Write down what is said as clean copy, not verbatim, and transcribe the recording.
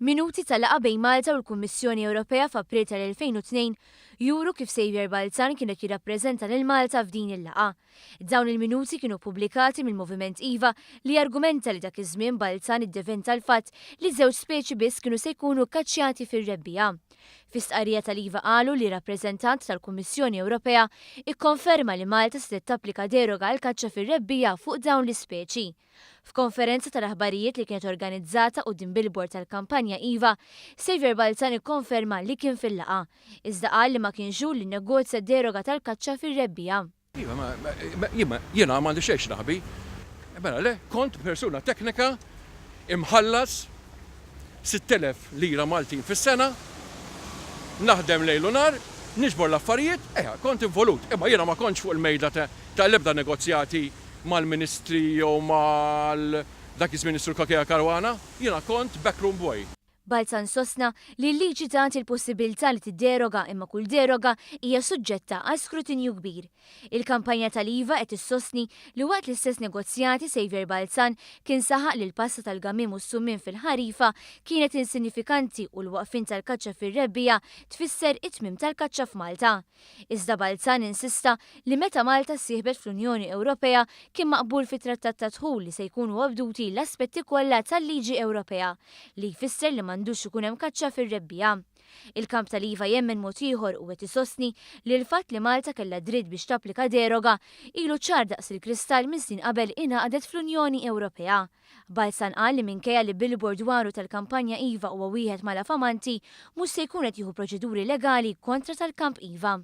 Minuti tal-laqgħa bejn Malta u l-Kummissjoni Ewropea f'April tal-2002 juru kif Saviour Balzan kienet jirrappreżenta lil Malta f'din il-laqgħa. Dawn il-minuti kienu pubblikati mill-Moviment Iva li argumenta li dak iż-żmien Balzan iddeventa l-fatt li żewġ speċi biss kienu se jkunu kkaċċjati fir-rebbiegħa. Fi stqarrija tal-Iva qalu li rappreżentant tal-Kummissjoni Ewropea ikkonferma li Malta se tapplika deroga għal kaċċa fir-rebbiegħa fuq dawn l-ispeċi. F'konferenza tal-aħbarijiet li kienet organizzata quddiem billboard tal-kampanja Iva, Saviour Balzan ikkonferma li kien fil-laqgħa, iżda qal li ma kienx hu li nnegozja deroga tal-kaċċa fir-rebbiegħa. Jiena m'għandi xejn naħbi. Mela le, kont persuna teknika imħallas 6,000 lira Maltin fis-sena, naħdem lejl u nar, niġbor l-affarijiet, kont involut. Imma jiena ma kontx fuq il-mejda tal-ebda negozjati mal-Ministri jew dak iż-Ministru Kakea Karwana, jiena kont backroom boy. Balzan sostna li l-liġi tagħti l-possibilità li tidderoga imma kull deroga hija suġġetta għal skrutinju kbir. Il-kampanja tal-Iva qed issostni li waqt l-istess negozjati Saviour Balzan kien saħaq li l-pasta tal-gamim u s-summin fil-ħarifa kienet insinifikanti u l-waqfin tal-kaċċa fir-rebbiegħa tfisser it-tmiem tal-kaċċa f'Malta. Iżda Balzan insista li meta Malta ssieħbet fl-Unjoni Ewropea kien maqbul fit-Trattat ta' Dħul li se jkunu abduti l-aspetti kollha tal-liġi Ewropea li jfisser li m'għandux ikun hemm kaċċa fir-rebbiegħa. Il-kamp tal-Iva jemmen mod ieħor u qed isostni li l-fatt li Malta kellha dritt biex tapplika deroga ilu ċar daqs il-kristall minn snin qabel ingħaqdet fl-Unjoni Ewropea. Balzan qal li minkejja li billboard dwaru tal-kampanja Iva huwa wieħed mal-afamanti mhux se jkun qed jieħu proċeduri legali kontra tal-kamp Iva.